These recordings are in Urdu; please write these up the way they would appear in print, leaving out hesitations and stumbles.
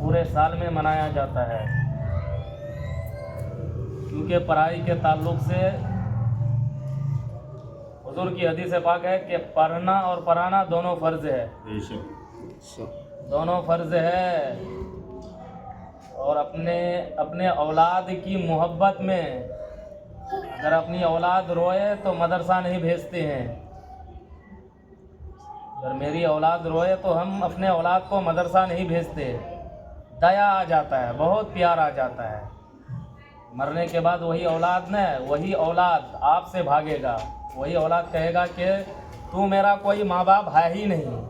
پورے سال میں منایا جاتا ہے، کیونکہ پڑھائی کے تعلق سے حضور کی حدیث پاک ہے کہ پڑھنا اور پڑھانا دونوں فرض ہے، دونوں فرض ہے۔ اور اپنے اولاد کی محبت میں اگر اپنی اولاد روئے تو مدرسہ نہیں بھیجتے ہیں، اگر میری اولاد روئے تو ہم اپنے اولاد کو مدرسہ نہیں بھیجتے، دیا آ جاتا ہے، بہت پیار آ جاتا ہے۔ مرنے کے بعد وہی اولاد آپ سے بھاگے گا، وہی اولاد کہے گا کہ تو میرا کوئی ماں باپ ہے ہی نہیں۔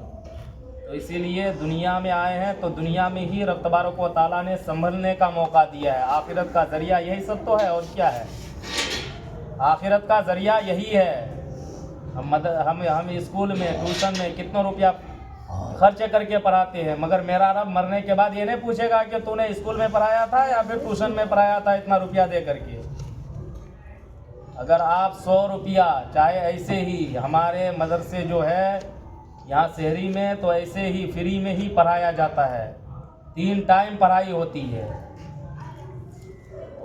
تو اسی لیے دنیا میں آئے ہیں تو دنیا میں ہی رب تبارک و تعالیٰ نے سنبھلنے کا موقع دیا ہے۔ آخرت کا ذریعہ یہی سب تو ہے، اور کیا ہے؟ آخرت کا ذریعہ یہی ہے۔ ہم اسکول میں ٹیوشن میں کتنا روپیہ خرچ کر کے پڑھاتے ہیں، مگر میرا رب مرنے کے بعد یہ نہیں پوچھے گا کہ تو نے اسکول میں پڑھایا تھا یا پھر ٹیوشن میں پڑھایا تھا اتنا روپیہ دے کر کے۔ اگر آپ 100 روپیہ چاہے ایسے ہی، ہمارے مدرسے جو ہے یہاں شہری میں تو ایسے ہی فری میں ہی پڑھایا جاتا ہے، 3 ٹائم پڑھائی ہوتی ہے،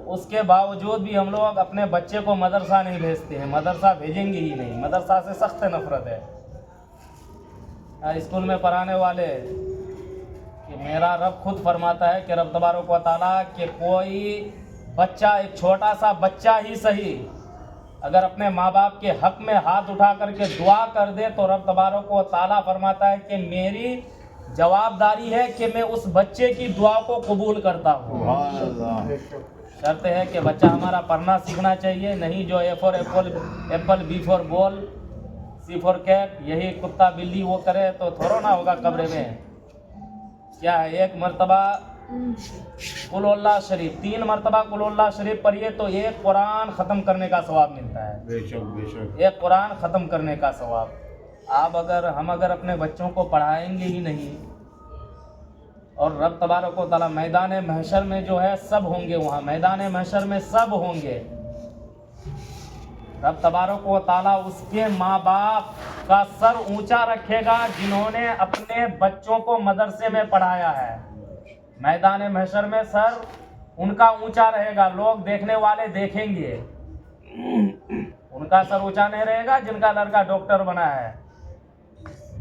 اس کے باوجود بھی ہم لوگ اپنے بچے کو مدرسہ نہیں بھیجتے ہیں، مدرسہ بھیجیں گے ہی نہیں، مدرسہ سے سخت نفرت ہے۔ اسکول میں پڑھانے والے کہ میرا رب خود فرماتا ہے کہ رب تبارک و تعالیٰ کہ کوئی بچہ، ایک چھوٹا سا بچہ ہی صحیح، اگر اپنے ماں باپ کے حق میں ہاتھ اٹھا کر کے دعا کر دے تو رب تبارک و تعالیٰ فرماتا ہے کہ میری جواب داری ہے کہ میں اس بچے کی دعا کو قبول کرتا ہوں۔ شرط ہے کہ بچہ ہمارا پڑھنا سیکھنا چاہیے، نہیں جو A for apple, B for ball, C for cat, یہی کتا بلی وہ کرے تو تھوڑا نہ ہوگا قبر میں۔ کیا ہے، ایک مرتبہ قل اللہ شریف، 3 مرتبہ قل اللہ شریف پڑھیے تو ایک قرآن ختم کرنے کا ثواب ملتا ہے، بے شک ایک قرآن ختم کرنے کا ثواب۔ ہم اگر اپنے بچوں کو پڑھائیں گے ہی نہیں، اور رب تبارک و تعالیٰ میدان محشر میں جو ہے سب ہوں گے، وہاں میدان محشر میں سب ہوں گے، رب تبارک و تعالیٰ اس کے ماں باپ کا سر اونچا رکھے گا جنہوں نے اپنے بچوں کو مدرسے میں پڑھایا ہے۔ میدان محشر میں سر ان کا اونچا رہے گا، لوگ دیکھنے والے دیکھیں گے، ان کا سر اونچا نہیں رہے گا جن کا لڑکا ڈاکٹر بنا ہے۔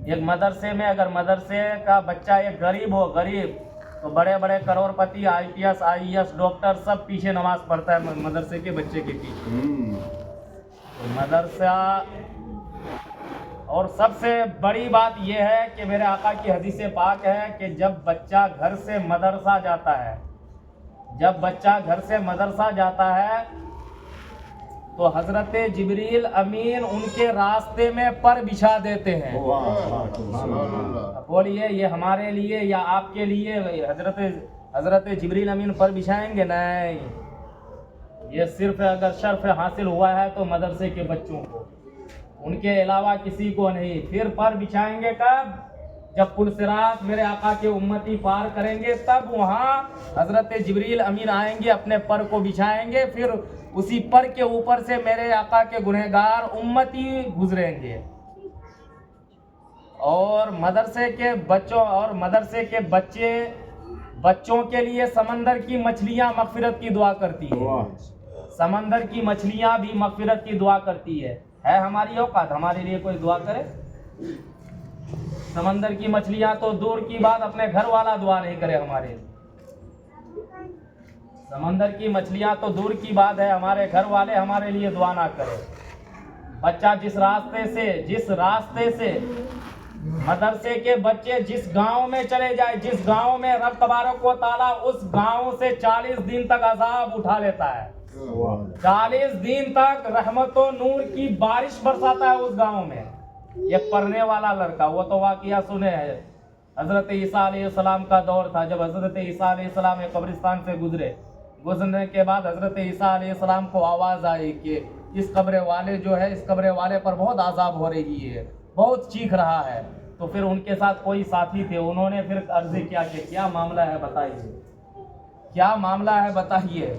ایک مدرسے میں اگر مدرسے کا بچہ ایک غریب ہو، غریب تو بڑے بڑے کروڑ پتی، IPS IAS ڈاکٹر سب پیچھے نماز پڑھتا ہے مدرسے کے بچے کے پیچھے۔ مدرسہ، اور سب سے بڑی بات یہ ہے کہ میرے آقا کی حدیث پاک ہے کہ جب بچہ گھر سے مدرسہ جاتا ہے، جب بچہ گھر سے مدرسہ جاتا ہے تو حضرت جبریل امین ان کے راستے میں پر بچھا دیتے ہیں۔ بولیے یہ ہمارے لیے یا آپ کے لیے حضرت جبریل امین پر بچھائیں گے؟ نہیں، یہ صرف اگر شرف حاصل ہوا ہے تو مدرسے کے بچوں کو، ان کے علاوہ کسی کو نہیں۔ پھر پر بچھائیں گے کب؟ جب پل صراط میرے آقا کے امتی پار کریں گے تب وہاں حضرت جبریل امین آئیں گے، اپنے پر کو بچھائیں گے، پھر اسی پر کے اوپر سے میرے آقا کے گنہگار امتی گزریں گے۔ اور مدرسے کے بچوں کے لیے سمندر کی مچھلیاں مغفرت کی دعا کرتی ہے، سمندر کی مچھلیاں بھی مغفرت کی دعا کرتی ہے ہماری اوقات ہمارے لیے کوئی دعا کرے؟ سمندر کی مچھلیاں تو دور کی بات، اپنے گھر والا دعا نہیں کرے ہمارے لیے۔ سمندر کی مچھلیاں تو دور کی بات ہے، ہمارے گھر والے ہمارے لیے دعا نہ کرے۔ بچہ جس راستے سے مدرسے کے بچے جس گاؤں میں چلے جائے، جس گاؤں میں رب تبارک و تعالیٰ اس گاؤں سے 40 دن تک عذاب اٹھا لیتا ہے، 40 دن تک رحمت و نور کی بارش برساتا ہے اس گاؤں میں۔ ایک پڑھنے والا لڑکا، وہ تو واقعہ سنے ہیں، حضرت عیسیٰ علیہ السلام کا دور تھا، جب حضرت عیسیٰ علیہ السلام ایک قبرستان سے گزرنے کے بعد حضرت عیسیٰ علیہ السلام کو آواز آئی کہ اس قبر والے پر بہت عذاب ہو رہی ہے، بہت چیخ رہا ہے۔ تو پھر ان کے ساتھ کوئی ساتھی تھے، انہوں نے پھر عرض کیا کہ کیا معاملہ ہے بتائیے، کیا معاملہ ہے بتائیے۔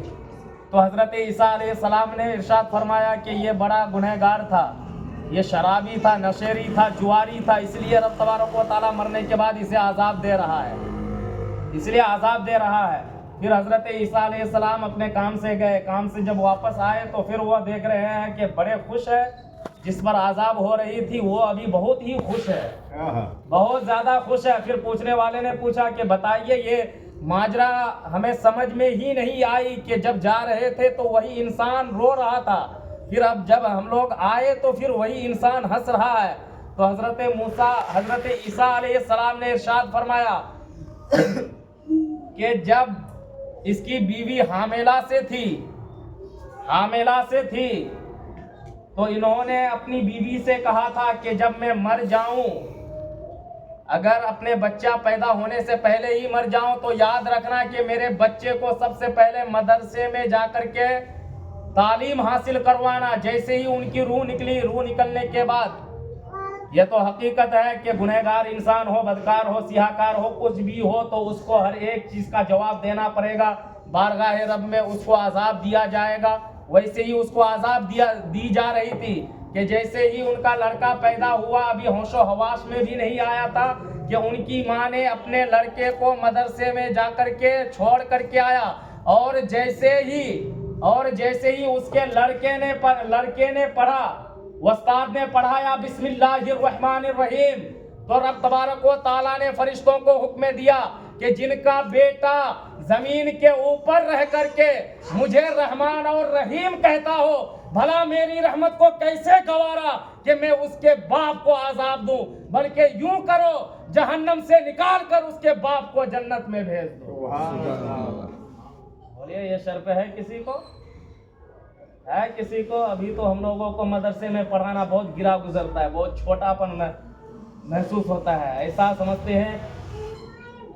تو حضرت عیسیٰ علیہ السلام نے ارشاد فرمایا کہ یہ بڑا گنہگار تھا، یہ شرابی تھا، نشیری تھا، جواری تھا، اس لیے رب تبارک و تعالیٰ مرنے کے بعد اسے عذاب دے رہا ہے۔ اس لیے عذاب دے رہا ہے. پھر حضرت عیسیٰ علیہ السلام اپنے کام سے گئے, کام سے جب واپس آئے تو پھر وہ دیکھ رہے ہیں کہ بڑے خوش ہے. جس پر عذاب ہو رہی تھی وہ ابھی بہت ہی خوش ہے, بہت زیادہ خوش ہے. پھر پوچھنے والے نے پوچھا کہ بتائیے یہ ماجرا ہمیں سمجھ میں ہی نہیں آئی کہ جب جا رہے تھے تو وہی انسان رو رہا تھا, پھر اب جب ہم لوگ آئے تو پھر وہی انسان ہنس رہا ہے. تو حضرت عیسیٰ علیہ السلام نے ارشاد فرمایا کہ جب اس کی بیوی حاملہ سے تھی تو انہوں نے اپنی بیوی سے کہا تھا کہ جب میں مر جاؤں, اگر اپنے بچہ پیدا ہونے سے پہلے ہی مر جاؤں تو یاد رکھنا کہ میرے بچے کو سب سے پہلے مدرسے میں جا کر کے تعلیم حاصل کروانا. جیسے ہی ان کی روح نکلی, روح نکلنے کے بعد یہ تو حقیقت ہے کہ گنہگار انسان ہو, بدکار ہو, سیاہکار ہو, کچھ بھی ہو تو اس کو ہر ایک چیز کا جواب دینا پڑے گا. بارگاہ رب میں اس کو عذاب دیا جائے گا. ویسے ہی اس کو عذاب دی جا رہی تھی کہ جیسے ہی ان کا لڑکا پیدا ہوا, ابھی ہوش و حواس میں بھی نہیں آیا تھا کہ ان کی ماں نے اپنے لڑکے کو مدرسے میں جا کر کے چھوڑ کر کے آیا, اور جیسے ہی اس کے لڑکے نے پڑھا, استاد نے پڑھایا بسم اللہ الرحمن الرحیم, تو رب تبارک و تعالیٰ نے فرشتوں کو حکم دیا کہ جن کا بیٹا زمین کے اوپر رہ کر کے مجھے رحمان اور رحیم کہتا ہو, بھلا میری رحمت کو کیسے گوارا کہ میں اس کے باپ کو عذاب دوں, بلکہ یوں کرو جہنم سے نکال کر اس کے باپ کو جنت میں بھیج دو. بولیے یہ شرف ہے کسی کو؟ ہے کسی کو؟ ابھی تو ہم لوگوں کو مدرسے میں پڑھانا بہت گرا گزرتا ہے, بہت چھوٹا پن محسوس ہوتا ہے. ایسا سمجھتے ہیں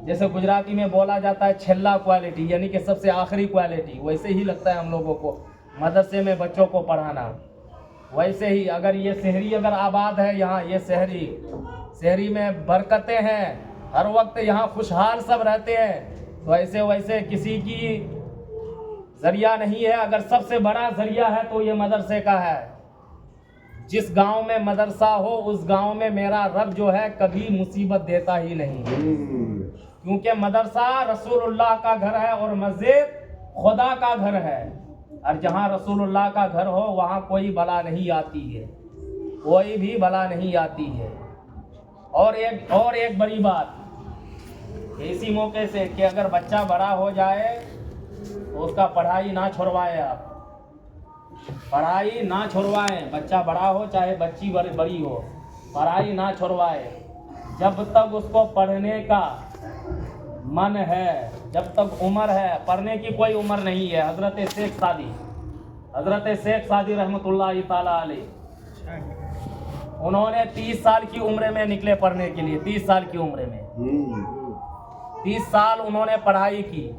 جیسے گجراتی میں بولا جاتا ہے چھلا کوالٹی, یعنی کہ سب سے آخری کوالٹی. ویسے ہی لگتا ہے ہم لوگوں کو مدرسے میں بچوں کو پڑھانا. ویسے ہی اگر یہ شہری اگر آباد ہے یہاں, یہ شہری میں برکتیں ہیں, ہر وقت یہاں خوشحال سب رہتے ہیں, تو ویسے کسی کی ذریعہ نہیں ہے. اگر سب سے بڑا ذریعہ ہے تو یہ مدرسے کا ہے. جس گاؤں میں مدرسہ ہو اس گاؤں میں میرا رب جو ہے کبھی مصیبت دیتا ہی نہیں, کیونکہ مدرسہ رسول اللہ کا گھر ہے اور مسجد خدا کا گھر ہے. اور جہاں رسول اللہ کا گھر ہو وہاں کوئی بلا نہیں آتی ہے, کوئی بھی بلا نہیں آتی ہے. اور ایک بڑی بات اسی موقع سے کہ اگر بچہ بڑا ہو جائے تو اس کا پڑھائی نہ چھوڑوائے. آپ پڑھائی نہ چھوڑوائیں, بچہ بڑا ہو چاہے بچی بڑی ہو, پڑھائی نہ چھوڑوائے. جب تک اس کو پڑھنے کا من ہے, جب تک عمر ہے, پڑھنے کی کوئی عمر نہیں ہے. حضرت شیخ سعدی رحمۃ اللہ تعالیٰ علیہ, انہوں نے 30 سال کی عمر میں نکلے پڑھنے کے لیے. 30 سال کی عمر میں 30 سال انہوں نے پڑھائی کی.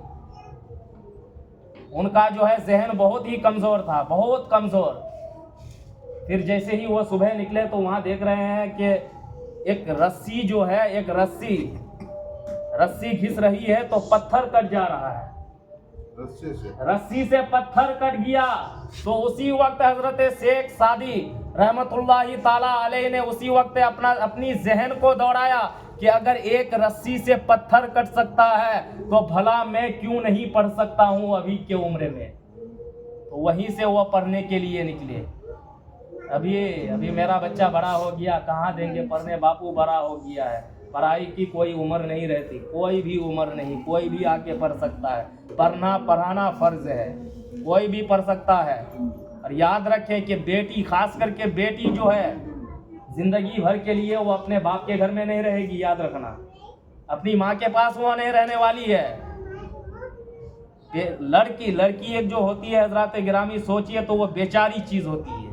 ان کا جو ہے ذہن بہت ہی کمزور تھا, بہت کمزور. پھر جیسے ہی وہ صبح نکلے تو وہاں دیکھ رہے ہیں کہ ایک رسی جو ہے, ایک رسی گھس رہی ہے تو پتھر کٹ جا رہا ہے, رسی سے پتھر کٹ گیا. تو اسی وقت حضرت شیخ سعدی رحمت اللہ تعالیٰ علیہ نے اسی وقت اپنی ذہن کو دوڑایا کہ اگر ایک رسی سے پتھر کٹ سکتا ہے تو بھلا میں کیوں نہیں پڑھ سکتا ہوں ابھی کے عمر میں. تو وہیں سے وہ پڑھنے کے لیے نکلے. ابھی میرا بچہ بڑا ہو گیا, کہاں دیں گے پڑھنے, باپو بڑا ہو گیا ہے. پڑھائی کی کوئی عمر نہیں رہتی, کوئی بھی عمر نہیں, کوئی بھی آ کے پڑھ سکتا ہے. پڑھانا فرض ہے, کوئی بھی پڑھ سکتا ہے. اور یاد رکھیں کہ بیٹی, خاص کر کے بیٹی جو ہے زندگی بھر کے لیے وہ اپنے باپ کے گھر میں نہیں رہے گی. یاد رکھنا, اپنی ماں کے پاس وہ نہیں رہنے والی ہے. لڑکی ایک جو ہوتی ہے حضرات گرامی, سوچئے تو وہ بیچاری چیز ہوتی ہے.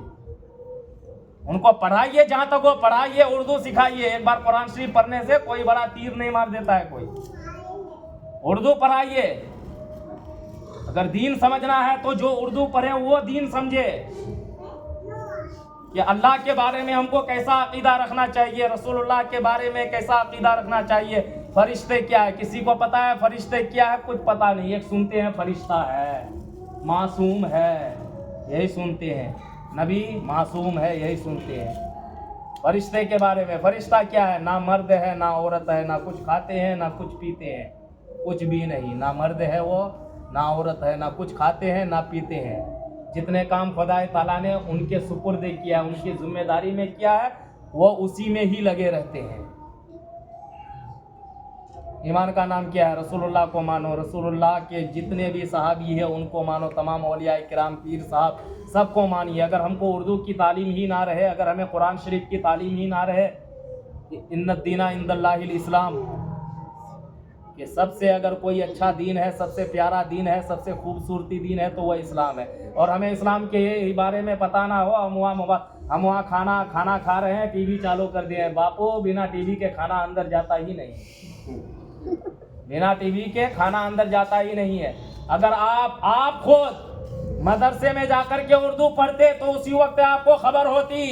ان کو پڑھائیے, جہاں تک وہ پڑھائیے, اردو سکھائیے. ایک بار قرآن شریف پڑھنے سے کوئی بڑا تیر نہیں مار دیتا ہے کوئی. اردو پڑھائیے. اگر دین سمجھنا ہے تو جو اردو پڑھے وہ دین سمجھے کہ اللہ کے بارے میں ہم کو کیسا عقیدہ رکھنا چاہیے, رسول اللہ کے بارے میں کیسا عقیدہ رکھنا چاہیے, فرشتے کیا ہے. کسی کو پتا ہے فرشتے کیا ہے؟ کچھ پتا نہیں. ایک سنتے ہیں فرشتہ ہے, معصوم ہے, یہی سنتے ہیں. نبی معصوم ہے, یہی سنتے ہیں. فرشتے کے بارے میں, فرشتہ کیا ہے؟ نہ مرد ہے نہ عورت ہے, نہ کچھ کھاتے ہیں نہ کچھ پیتے ہیں. کچھ بھی نہیں، نہ مرد ہے وہ نہ عورت ہے، نہ کچھ کھاتے ہیں نہ پیتے ہیں. جتنے کام خدا تعالیٰ نے ان کے سپرد کیا، ان کی ذمہ داری میں کیا ہے، وہ اسی میں ہی لگے رہتے ہیں. ایمان کا نام کیا ہے؟ رسول اللہ کو مانو. رسول اللہ کے جتنے بھی صحابی ہیں ان کو مانو. تمام اولیاء کرام، پیر صاحب سب کو مانیے. اگر ہم کو اردو کی تعلیم ہی نہ رہے، اگر ہمیں قرآن شریف کی تعلیم ہی نہ رہے، ان الدین عند اللہ الاسلام، کہ سب سے اگر کوئی اچھا دین ہے، سب سے پیارا دین ہے، سب سے خوبصورتی دین ہے تو وہ اسلام ہے. اور ہمیں اسلام کے بارے میں پتہ نہ ہو، ہم وہاں کھانا کھا رہے ہیں، ٹی وی چالو کر دیے ہیں. باپو بنا ٹی وی کے کھانا اندر جاتا ہی نہیں، بنا ٹی وی کے کھانا اندر جاتا ہی نہیں ہے. اگر آپ خود مدرسے میں جا کر کے اردو پڑھتے تو اسی وقت آپ کو خبر ہوتی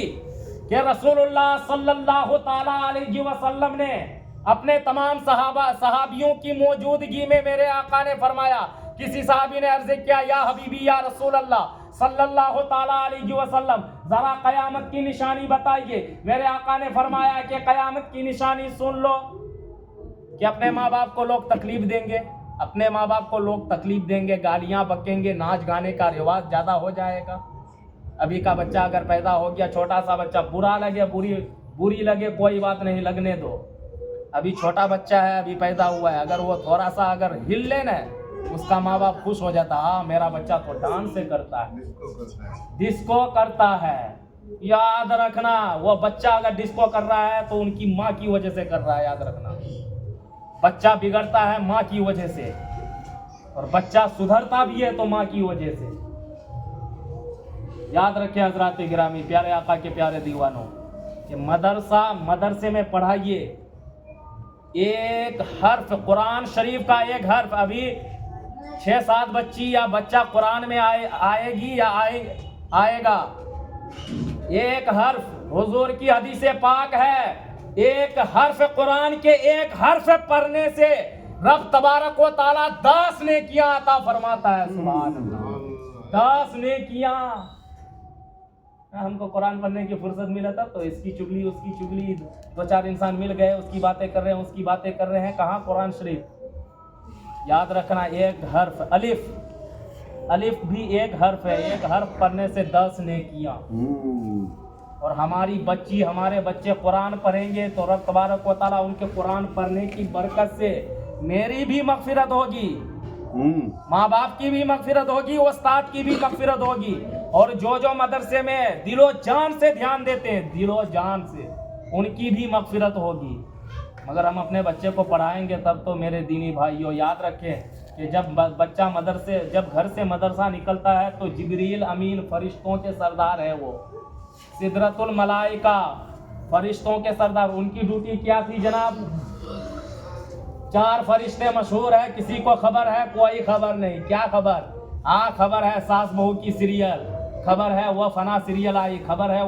کہ رسول اللہ صلی اللہ تعالی علیہ وسلم نے اپنے تمام صحابیوں کی موجودگی میں میرے آقا نے فرمایا. کسی صحابی نے عرض کیا، یا حبیبی یا رسول اللہ صلی اللہ تعالی علیہ وسلم، ذرا قیامت کی نشانی بتائیے. میرے آقا نے فرمایا کہ قیامت کی نشانی سن لو، کہ اپنے ماں باپ کو لوگ تکلیف دیں گے، اپنے ماں باپ کو لوگ تکلیف دیں گے، گالیاں بکیں گے، ناچ گانے کا رواج زیادہ ہو جائے گا. ابھی کا بچہ اگر پیدا ہو گیا، چھوٹا سا بچہ، برا لگے بری لگے کوئی بات نہیں، لگنے دو. ابھی چھوٹا بچہ ہے، ابھی پیدا ہوا ہے، اگر وہ تھوڑا سا اگر ہل لے نا، اس کا ماں باپ خوش ہو جاتا، ہاں میرا بچہ تو ڈانس سے کرتا ہے، ڈسکو کرتا ہے. یاد رکھنا، وہ بچہ اگر ڈسکو کر رہا ہے تو ان کی ماں کی وجہ سے کر رہا ہے. یاد رکھنا، بچہ بگڑتا ہے ماں کی وجہ سے، اور بچہ سدھرتا بھی ہے تو ماں کی وجہ سے. یاد رکھیں حضرات گرامی، پیارے آقا کے پیارے دیوانوں، کہ مدرسے میں پڑھائیے. ایک حرف قرآن شریف کا، ایک حرف، ابھی 6-7 بچی یا بچہ قرآن میں آئے گی یا آئے گا. ایک حرف، حضور کی حدیث پاک ہے، ایک حرف قرآن کے ایک حرف پڑھنے سے رب تبارک و تعالیٰ 10 نیکیاں عطا فرماتا ہے. سبحان اللہ، 10 نیکیاں. ہم کو قرآن پڑھنے کی فرصت ملا تھا تو اس کی چگلی اس کی چگلی، 2-4 انسان مل گئے، اس کی باتیں کر رہے ہیں، اس کی باتیں کر رہے ہیں. کہاں قرآن شریف؟ یاد رکھنا، ایک حرف، الف بھی ایک حرف ہے، ایک حرف پڑھنے سے 10 نیکیاں. اور ہماری بچی، ہمارے بچے قرآن پڑھیں گے تو رب تبارک و تعالیٰ ان کے قرآن پڑھنے کی برکت سے میری بھی مغفرت ہوگی، ماں باپ کی بھی مغفرت ہوگی، استاد کی بھی مغفرت ہوگی. اور جو مدرسے میں دل و جان سے دھیان دیتے ہیں، دل و جان سے، ان کی بھی مغفرت ہوگی. مگر ہم اپنے بچے کو پڑھائیں گے تب تو. میرے دینی بھائیوں، یاد رکھیں کہ جب بچہ جب گھر سے مدرسہ نکلتا ہے تو جبریل امین فرشتوں کے سردار ہے، وہ سدرۃ الملائکہ فرشتوں کے سردار. ان کی ڈیوٹی کیا تھی جناب؟ 4 فرشتے مشہور ہے، کسی کو خبر ہے؟ کوئی خبر نہیں. کیا خبر؟ ہاں خبر ہے ساس بہو کی سیریل، خبر ہے وہ فنا سیریل آئی، خبر ہے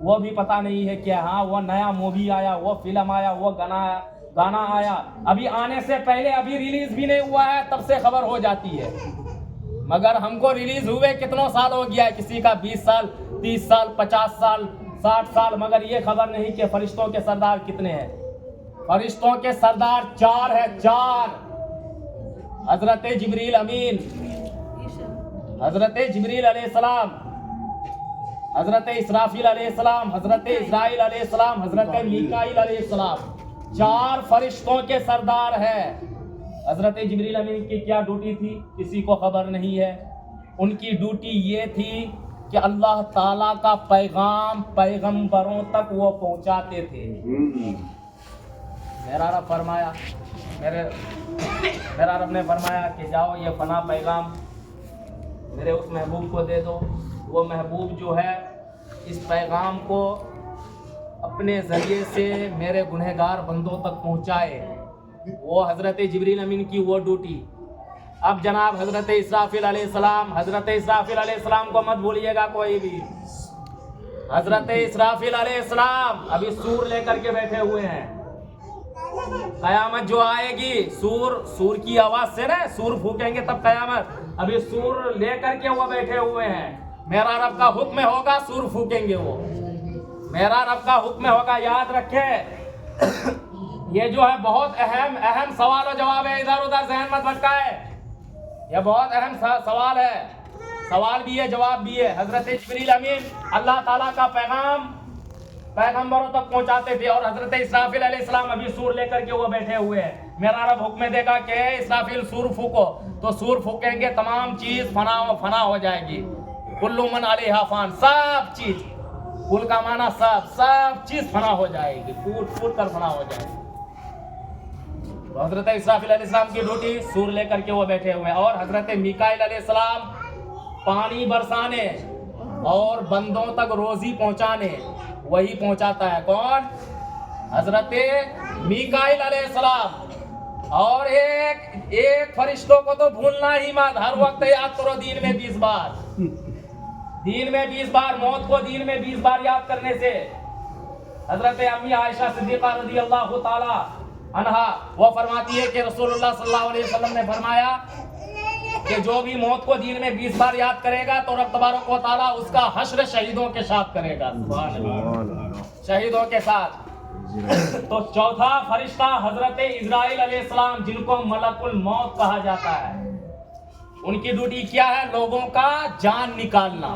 وہ بھی پتہ نہیں ہے کہ ہاں وہ نیا مووی آیا، وہ فلم آیا، وہ گانا آیا. ابھی آنے سے پہلے، ابھی ریلیز بھی نہیں ہوا ہے تب سے خبر ہو جاتی ہے. مگر ہم کو ریلیز ہوئے کتنوں سال ہو گیا ہے، کسی کا 20 سال، 30 سال، 50 سال، 60 سال، مگر یہ خبر نہیں کہ فرشتوں کے سردار کتنے ہیں. فرشتوں کے سردار 4 ہے، 4. حضرت جبریل امین، حضرت جبریل علیہ السلام، حضرت اسرافیل علیہ السلام، حضرت اسرائیل علیہ السلام، حضرت میکائیل علیہ السلام. 4 فرشتوں کے سردار ہے. حضرت جبریل امین کی کیا ڈیوٹی تھی کسی کو خبر نہیں ہے. ان کی ڈیوٹی یہ تھی کہ اللہ تعالیٰ کا پیغام پیغمبروں تک وہ پہنچاتے تھے. میرا رب فرمایا، میرا رب نے فرمایا کہ جاؤ یہ فنا پیغام میرے اس محبوب کو دے دو. وہ محبوب جو ہے اس پیغام کو اپنے ذریعے سے میرے گنہگار بندوں تک پہنچائے. وہ حضرت جبریل امین کی وہ ڈیوٹی. اب جناب حضرت اسرافیل علیہ السلام، حضرت اسرافیل علیہ السلام کو مت بھولیے گا کوئی بھی. حضرت اسرافیل علیہ السلام ابھی سور لے کر کے بیٹھے ہوئے ہیں. قیامت جو آئے گی، سور کی آواز سے نا، سور پھونکیں گے تب قیامت. ابھی سور لے کر کے وہ بیٹھے ہوئے ہیں. میرا رب کا حکم ہوگا، سور پھونکیں گے وہ. میرا رب کا حکم ہوگا. یاد رکھے یہ جو ہے بہت اہم سوال و جواب ہے، ادھر ادھر ذہن مت بھٹکائے، یہ بہت اہم سوال ہے، سوال بھی ہے جواب بھی ہے۔ حضرت جبریل امین اللہ تعالیٰ کا پیغام پیغمبروں تک پہنچاتے تھے، اور حضرت اسرافیل علیہ السلام ابھی سور لے کر کے وہ بیٹھے ہوئے ہیں۔ میرا رب حکم دے گا کہ اسرافیل سور پھونکو، تو سور پھونکیں گے، تمام چیز فنا ہو جائے گی، کل من علیہا فان، سب چیز، کل کا معنی سب چیز فنا ہو جائے گی، پھوٹ کر فنا ہو جائے گی۔ تو حضرت اسرافیل علیہ السلام کی ڈیوٹی سور لے کر کے وہ بیٹھے ہوئے ہیں، اور حضرت میکائیل علیہ السلام پانی برسانے اور بندوں تک روزی پہنچانے، وہی پہنچاتا ہے کون؟ حضرت میکائیل علیہ السلام۔ اور ایک فرشتوں کو تو بھولنا ہی مت، ہر وقت یاد کرو، دین میں 20 بار، دین میں 20 بار، موت کو دین میں 20 بار یاد کرنے سے حضرت امی عائشہ صدیقہ رضی اللہ تعالی عنہا وہ فرماتی ہے کہ رسول اللہ صلی اللہ علیہ وسلم نے فرمایا کہ جو بھی موت کو دین میں 20 بار یاد کرے گا تو رب تبارک و تعالیٰ اس کا حشر شہیدوں کے ساتھ کرے گا، سبحان اللہ، شہیدوں کے ساتھ۔ تو چوتھا فرشتہ حضرت اسرائیل علیہ السلام، جن کو ملک الموت کہا جاتا ہے، ان کی ڈیوٹی کیا ہے؟ لوگوں کا جان نکالنا۔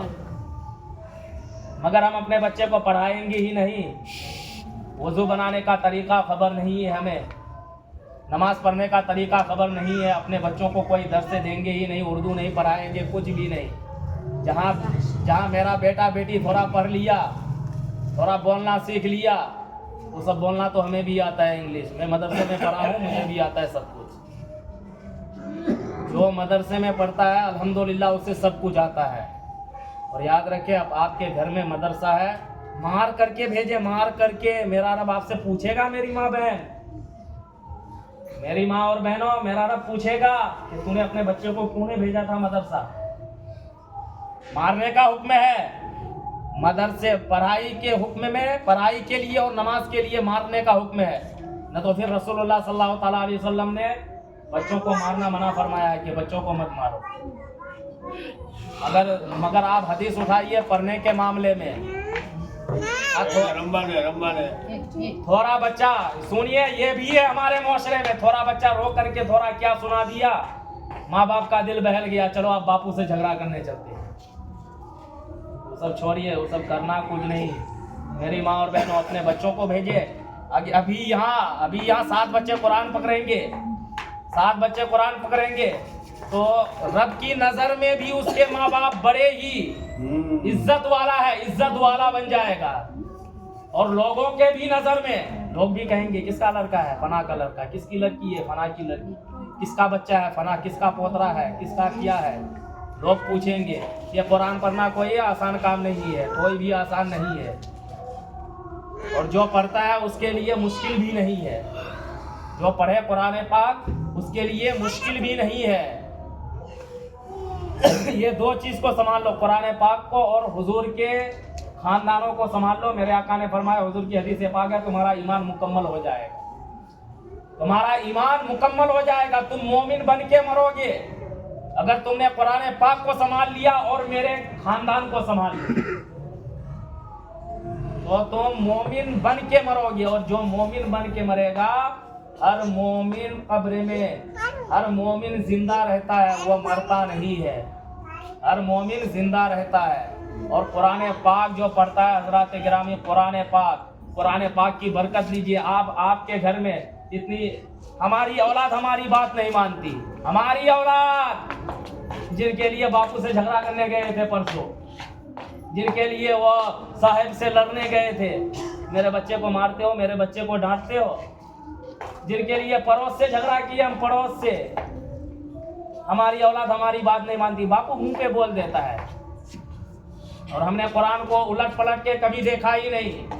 مگر ہم اپنے بچے کو پڑھائیں گے ہی نہیں، وضو بنانے کا طریقہ خبر نہیں ہے ہمیں، نماز پڑھنے کا طریقہ خبر نہیں ہے، اپنے بچوں کو کوئی درس دیں گے ہی نہیں، اردو نہیں پڑھائیں گے، کچھ بھی نہیں۔ جہاں میرا بیٹا بیٹی تھوڑا پڑھ لیا، تھوڑا بولنا سیکھ لیا، وہ سب بولنا تو ہمیں بھی آتا ہے، انگلش میں مدرسے میں پڑھا ہوں، مجھے بھی آتا ہے سب کچھ، جو مدرسے میں پڑھتا ہے الحمدللہ اسے سب کچھ آتا ہے۔ اور یاد رکھیں، اب آپ کے گھر میں مدرسہ ہے، مار کر کے بھیجے، مار کر کے۔ میرا رب آپ سے پوچھے گا، میری ماں بہن، میری ماں اور بہنوں، میرا رب پوچھے گا کہ تو نے اپنے بچے کو کیوں نہیں بھیجا تھا مدرسہ؟ مارنے کا حکم ہے مدرسے، پڑھائی کے حکم میں، پڑھائی کے لیے اور نماز کے لیے مارنے کا حکم ہے، نہ تو پھر رسول اللہ صلی اللہ تعالیٰ علیہ وسلم نے بچوں کو مارنا منع فرمایا ہے کہ بچوں کو مت مارو۔ مگر آپ حدیث اٹھائیے پڑھنے کے معاملے میں، تھوڑا بچہ سنیے، یہ بھی ہے ہمارے معاشرے میں، تھوڑا بچہ رو کر کے تھوڑا کیا سنا دیا، ماں باپ کا دل بہل گیا، چلو آپ باپو سے جھگڑا کرنے چلتے ہیں۔ وہ سب چھوڑیے، وہ سب کرنا کچھ نہیں۔ میری ماں اور بہنوں، اپنے بچوں کو بھیجے۔ ابھی یہاں 7 بچے قرآن پکڑیں گے، 7 بچے قرآن پکڑیں گے، تو رب کی نظر میں بھی اس کے ماں باپ بڑے ہی عزت والا ہے، عزت والا بن جائے گا۔ اور لوگوں کے بھی نظر میں لوگ بھی کہیں گے کس کا لڑکا ہے؟ فنا کا لڑکا۔ کس کی لڑکی ہے؟ فنا کی لڑکی۔ کس کا بچہ ہے؟ فنا۔ کس کا پوترا ہے؟ کس کا کیا ہے؟ لوگ پوچھیں گے۔ یہ قرآن پڑھنا کوئی آسان کام نہیں ہے، کوئی بھی آسان نہیں ہے، اور جو پڑھتا ہے اس کے لیے مشکل بھی نہیں ہے، جو پڑھے قرآن پاک اس کے لیے مشکل بھی نہیں ہے۔ یہ 2 چیز کو سنبھال لو، قرآن پاک کو اور حضور کے خاندانوں کو سنبھال لو۔ میرے آقا نے فرمایا، حضور کی حدیث پاک ہے، تمہارا ایمان مکمل ہو جائے گا، تمہارا ایمان مکمل ہو جائے گا، تم مومن بن کے مرو گے اگر تم نے قرآن پاک کو سنبھال لیا اور میرے خاندان کو سنبھال لیا، تو تم مومن بن کے مرو گے۔ اور جو مومن بن کے مرے گا، ہر مومن قبر میں، ہر مومن زندہ رہتا ہے، وہ مرتا نہیں ہے، ہر مومن زندہ رہتا ہے۔ اور قرآن پاک جو پڑھتا ہے، حضرات گرامی، قرآن پاک کی برکت لیجئے۔ آپ کے گھر میں اتنی، ہماری اولاد ہماری بات نہیں مانتی، ہماری اولاد جن کے لیے باپو سے جھگڑا کرنے گئے تھے پرسوں، جن کے لیے وہ صاحب سے لڑنے گئے تھے، میرے بچے کو مارتے ہو، میرے بچے کو ڈانٹتے ہو، جن کے لیے پڑوس سے جھگڑا کیا، ہم پڑوس سے، ہماری اولاد ہماری بات نہیں مانتی، باپو منہ پہ بول دیتا ہے، اور ہم نے قرآن کو الٹ پلٹ کے کبھی دیکھا ہی نہیں۔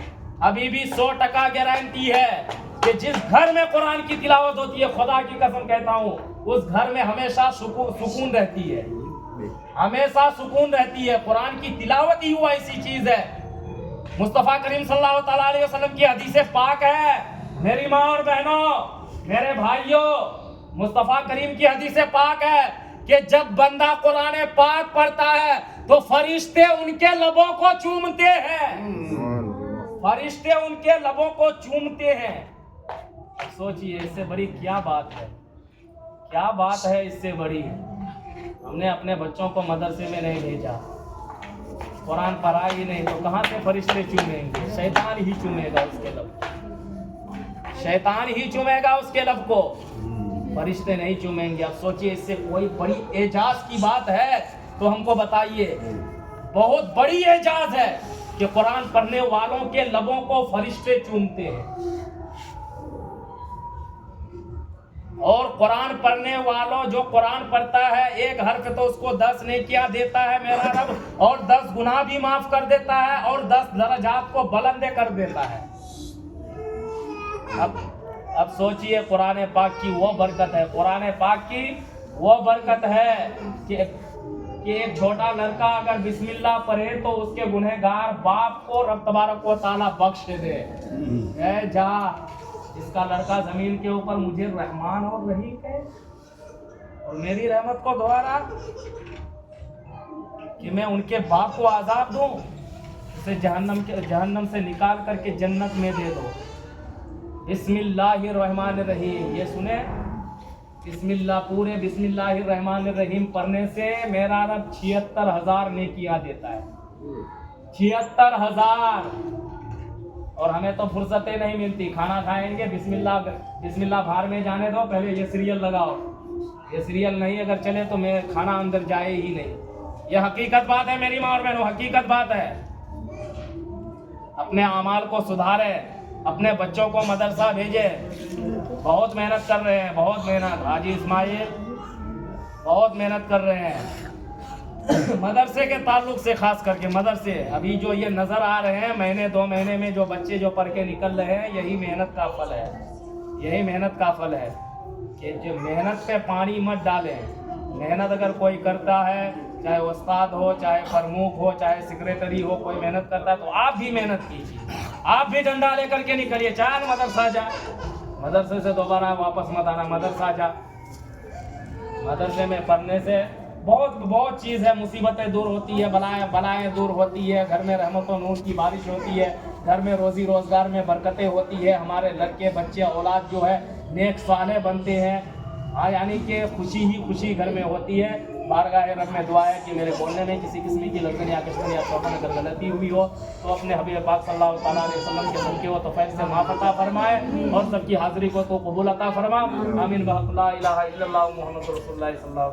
ابھی بھی 100% گارنٹی ہے کہ جس گھر میں قرآن کی تلاوت ہوتی ہے، خدا کی قسم کہتا ہوں، اس گھر میں ہمیشہ سکون رہتی ہے، ہمیشہ سکون رہتی ہے۔ قرآن کی تلاوت ہی وہ ایسی چیز ہے، مصطفیٰ کریم صلی اللہ تعالیٰ علیہ وسلم کی حدیث پاک ہے، میری ماں اور بہنوں، میرے بھائیوں، مصطفیٰ کریم کی حدیث پاک ہے کہ جب بندہ قرآن پاک پڑھتا ہے تو فرشتے ان کے لبوں کو چومتے ہیں، فرشتے ان کے لبوں کو چومتے ہیں۔ سوچئے اس سے بڑی کیا بات ہے، کیا بات ہے اس سے بڑی؟ ہم نے اپنے بچوں کو مدرسے میں نہیں بھیجا، قرآن پڑھا ہی نہیں، تو کہاں سے فرشتے چومیں گے؟ شیطان ہی چومے گا اس کے لب، شیطان ہی چومے گا اس کے لب کو، فرشتے نہیں چومیں گے۔ اب سوچئے اس سے کوئی بڑی اعجاز کی بات ہے تو ہم کو بتائیے۔ بہت بڑی اعجاز ہے کہ قرآن پڑھنے والوں کے لبوں کو فرشتے چومتے ہیں، اور قرآن پڑھنے والوں جو قرآن پڑھتا ہے ایک حرف تو اس کو 10 نیکیاں دیتا ہے میرا رب، اور 10 گناہ بھی معاف کر دیتا ہے، اور 10 درجات کو بلند کر دیتا ہے۔ اب سوچئے قرآن پاک کی وہ برکت ہے، قرآن پاک کی وہ برکت ہے کہ ایک چھوٹا لڑکا اگر بسم اللہ پڑھے تو اس کے گنہگار باپ کو رب تبارک و تعالیٰ بخش دے۔ اے جا جس کا لڑکا زمین کے اوپر مجھے رحمان اور رحیم ہے، اور میری رحمت کو دوبارہ کہ میں ان کے باپ کو عذاب دوں، اسے جہنم سے نکال کر کے جنت میں دے دو۔ بسم اللہ الرحمن الرحیم، یہ سنیں، بسم اللہ، پورے بسم اللہ الرحمن الرحیم پڑھنے سے میرا رب 76,000 نیکیاں دیتا ہے، 76,000۔ اور ہمیں تو فرصتیں نہیں ملتی، کھانا کھائیں گے بسم اللہ باہر میں جانے دو، پہلے یہ سیریل لگاؤ، یہ سیریل نہیں اگر چلے تو میں کھانا اندر جائے ہی نہیں۔ یہ حقیقت بات ہے میری ماں اور بہنوں، حقیقت بات ہے۔ اپنے اعمال کو سدھارے، اپنے بچوں کو مدرسہ بھیجے، بہت محنت کر رہے ہیں، بہت محنت، حاجی اسماعیل بہت محنت کر رہے ہیں مدرسے کے تعلق سے، خاص کر کے مدرسے ابھی جو یہ نظر آ رہے ہیں مہینے 2 مہینے میں جو بچے جو پڑھ کے نکل رہے ہیں، یہی محنت کا پھل ہے، یہی محنت کا پھل ہے کہ جو محنت پہ پانی مت ڈالیں۔ محنت اگر کوئی کرتا ہے، چاہے استاد ہو، چاہے پرمکھ ہو، چاہے سیکریٹری ہو، کوئی محنت کرتا ہے تو آپ بھی محنت کیجیے، آپ بھی ڈنڈا لے کر کے نکلیے، چاہے مدرسہ جا، مدرسے سے دوبارہ واپس مت آنا، مدرسہ جا۔ مدرسے میں پڑھنے سے بہت چیز ہے، مصیبتیں دور ہوتی ہے، بلائیں دور ہوتی ہے، گھر میں رحمت و نور کی بارش ہوتی ہے، گھر میں روزی روزگار میں برکتیں ہوتی ہے، ہمارے لڑکے بچے اولاد جو ہے نیک صالح بنتے ہیں، یعنی کہ خوشی ہی خوشی گھر میں ہوتی ہے۔ بارگاہ رب میں دعا ہے کہ میرے بولنے میں کسی قسم کی لڑکن یا کشمن یا چوکن اگر غلطی ہوئی ہو تو اپنے حبیب پاک صلی اللہ تعالیٰ علیہ وسلم کے صدقے ہو تو فیض سے معاف عطا فرمائے، اور سب کی حاضری کو تو قبول عطا فرما۔ آمین بحق لا الہ الا اللہ محمد رسول اللہ صلی اللہ